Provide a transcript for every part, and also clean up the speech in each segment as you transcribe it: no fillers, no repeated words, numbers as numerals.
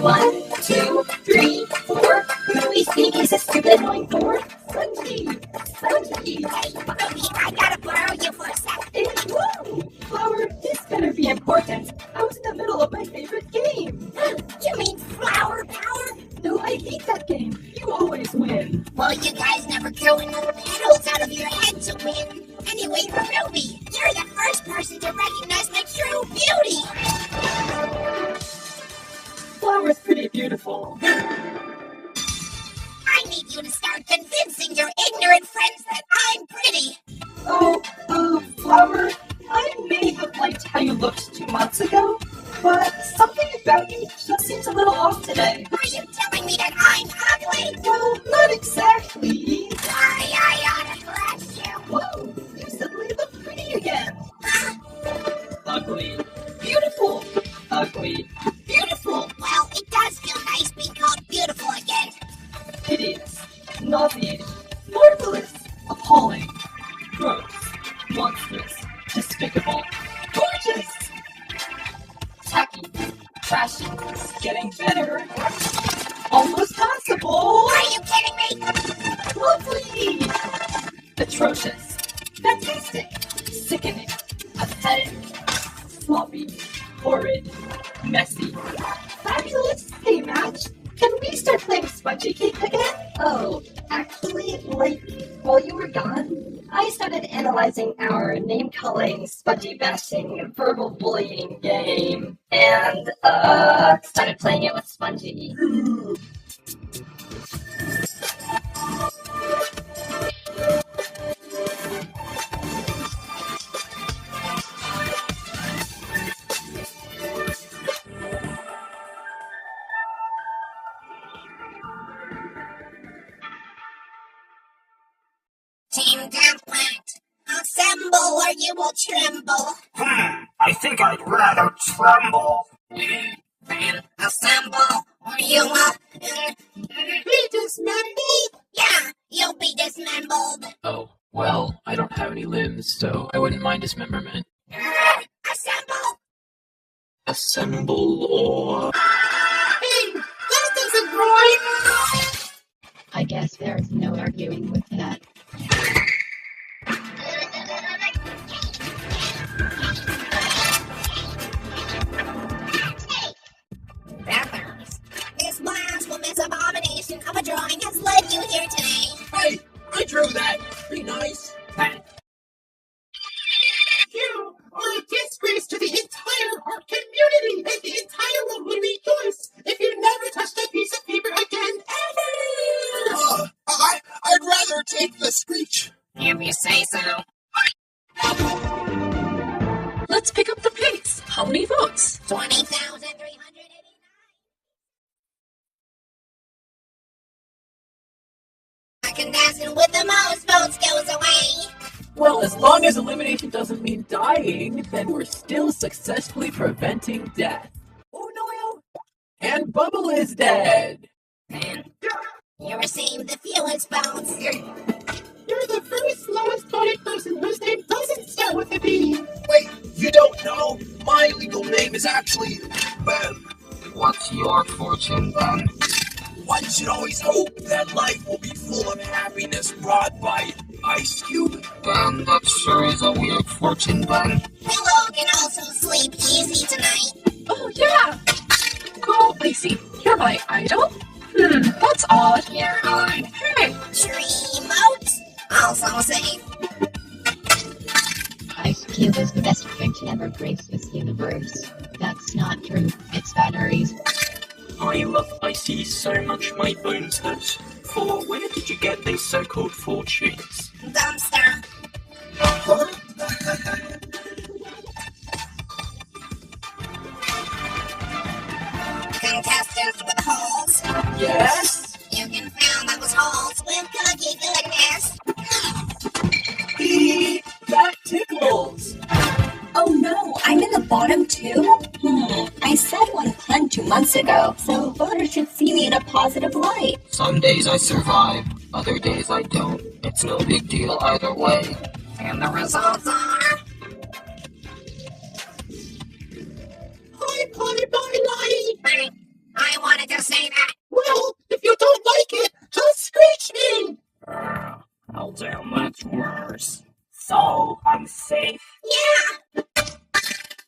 1, 2, 3, 4. Who do we think is a stupid annoying 4? Spongy! Spongy! Hey, Ruby, I gotta borrow you for a sec. Whoa! Flower, this better be important. I was in the middle of my favorite game. You mean Flower Power? No, I hate that game. You always win. Well, you guys never grow enough petals out of your head to win. Anyway, Ruby, you're the first person to recognize my true beauty. Flower's pretty beautiful. I need you to start convincing your ignorant friends that I'm pretty. Flower, I may have liked how you looked 2 months ago, but something about you just seems a little off today. Are you telling me that I'm ugly? Well, not exactly. I ought to bless you. Whoa, you suddenly look pretty again. Huh? Ugly. Beautiful. Ugly. Beautiful. Well, it does feel nice being called beautiful again. Hideous. Nauseating. Marvelous. Appalling. Gross. Monstrous. Despicable. Gorgeous. Tacky. Trashy. Getting better. Almost passable. Are you kidding me? Lovely. Atrocious. Fantastic. Sickening. Pathetic. Sloppy. Horrid. Messy. Fabulous. Hey, Match. Can we start playing Spongy Cake again? Oh, actually, while you were gone, I started analyzing our name-calling, spongy bashing, verbal bullying game, and, started playing it with Spongy. Team Deathmatch, assemble or you will tremble. I think I'd rather tremble. Then assemble or you will be dismembered. Yeah, you'll be dismembered. Oh, well, I don't have any limbs, so I wouldn't mind dismemberment. Assemble. Assemble or... Hey, that doesn't rhyme. I guess there's no arguing with that. Bathers, this blasphemous abomination of a drawing has led you here today. Hey, I drew that. Be nice. You are a disgrace to the entire art community, and the entire world will rejoice if you never touch that piece of paper again, ever! I'd rather take the screech. If you say so. Let's pick up the pace. How many votes? 20,389. A contestant with the most votes goes away. Well, as long as elimination doesn't mean dying, then we're still successfully preventing death. Oh no! And Bubble is dead! Then you receive the fewest votes. You're the first lowest voted person whose name doesn't start with a B. Wait, you don't know? My legal name is actually Ben. What's your fortune then? One should always hope that life will be full of happiness brought by Ice Cube. Ben, that sure is a weird fortune then. Hello can also sleep easy tonight. Oh, yeah! Oh, I see. You're my idol? That's odd. You're on Hey! tree moat. Also safe. Ice Cube is the best thing to ever grace this universe. That's not true. It's batteries. I love Icy so much my bones hurt. For where did you get these so-called fortunes? Dumpster. Contestants with holes. Yes? You can fill those holes with cookie goodness. That tickles! Oh no, I'm in the bottom too? I said what a pun 2 months ago, so voters should see me in a positive light. Some days I survive, other days I don't. It's no big deal either way. And the results are... Bye, bye, bye, bye. I want say that? Well, if you don't like it, just screech me! I'll do much worse. So, I'm safe? Yeah!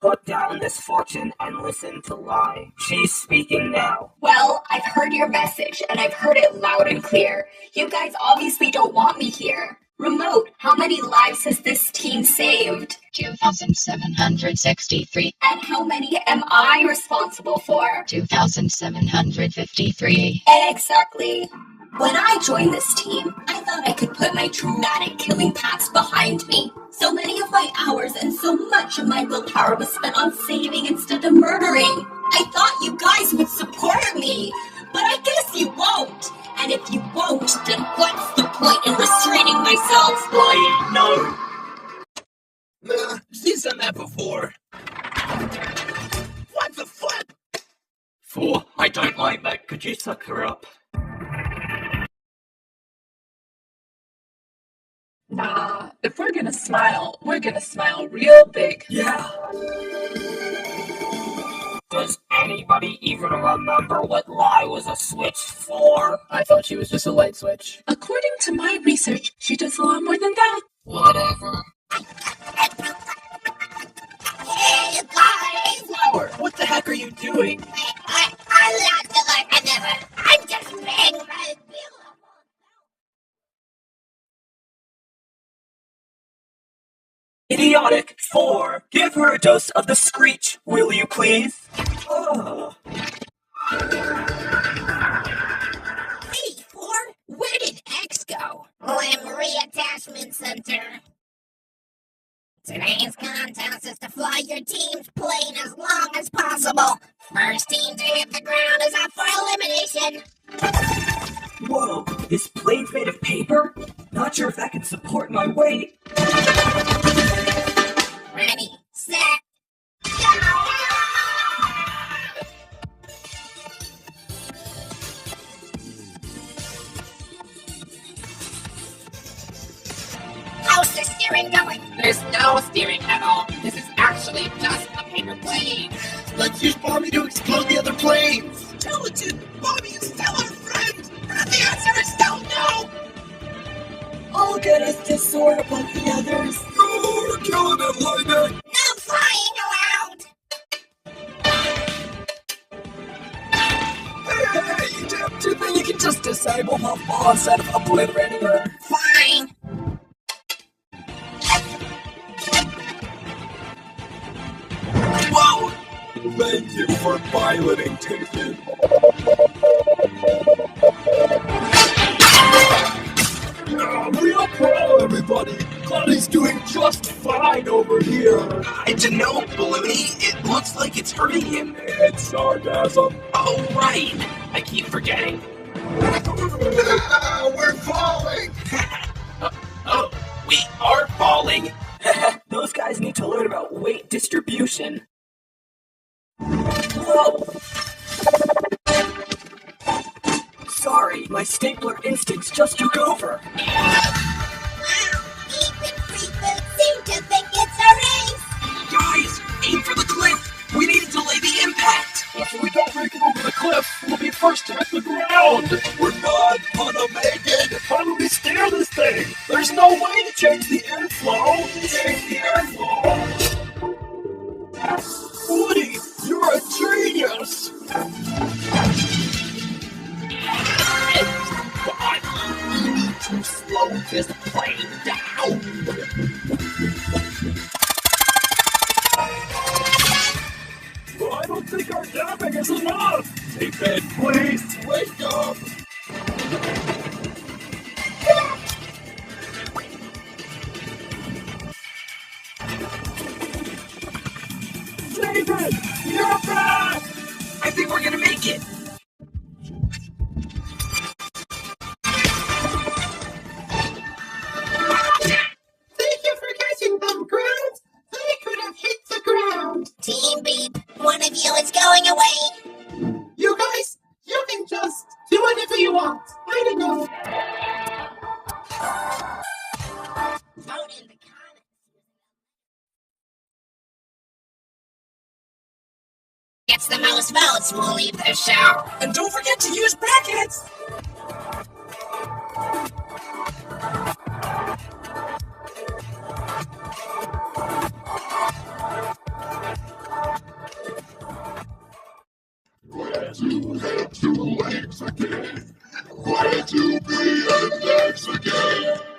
Put down this fortune and listen to Lie. She's speaking now. Well, I've heard your message, and I've heard it loud and clear. You guys obviously don't want me here. Remote, how many lives has this team saved? 2,763. And how many am I responsible for? 2,753. Exactly. When I joined this team, I thought I could put my traumatic killing past behind me. So many of my hours and so much of my willpower was spent on saving instead of murdering. I thought you guys would support me, but I guess you won't. And if you won't, then what's the point in restraining myself? Why, no. Nah, she's done that before. What the flip? Fool, I don't like that. Could you suck her up? Nah, if we're gonna smile real big. Yeah. Does anybody even remember what Lie was a switch for? I thought she was just a light switch. According to my research, she does a lot more than that. Whatever. Hey, guys! Flower, what the heck are you doing? I'm not the like I never. I'm just paying my bill. Idiotic. 4. Give her a dose of the screech, will you please? Oh. Hey, 4, where did X go? Memory Attachment Center. Today's contest is to fly your team's plane as long as possible. First team to hit the ground is up for elimination. Whoa, this plane's made of paper? Not sure if that can support my weight. Ready, set, go! How's the steering going? There's no steering at all. This is actually just a paper plane. Let's use Bobby to explode the other planes. Intelligent! Bobby is still our friend! And the answer is still no! I'll get us to soar above the others. Oh, we're killing it, Lightning! No flying around! Hey, you damn Do you think you can just disable Puffball instead of obliterating her? Fine. Whoa! Thank you for piloting, Tiffin. Real pro, everybody! Claudia's doing just fine over here! I don't know, Balloony. It looks like it's hurting him. It's sarcasm. Oh, right. I keep forgetting. We're falling! Oh, we are falling. Those guys need to learn about weight distribution. Whoa! Sorry, my stapler instincts just took over. Wow, even free food seem to think it's a race. Guys, aim for the cliff. We need to delay the impact. If we don't make it over the cliff, we'll be first to hit the ground! We're not gonna make it! How do we steer this thing? There's no way to change the airflow! Change the airflow! Woody, you're a genius! God, we need to slow this plane down. I don't think our damping is enough! David, please, wake up! David, you're back! I think we're gonna make it. Thank you for catching them, Ground. They could have hit the ground. Team Beep, one of you is going away. You guys, you can just do whatever you want. I don't know. Vote in the comments. It's the most most votes will leave the show. And don't forget to use brackets! Glad to have two legs again. Glad to be an X again.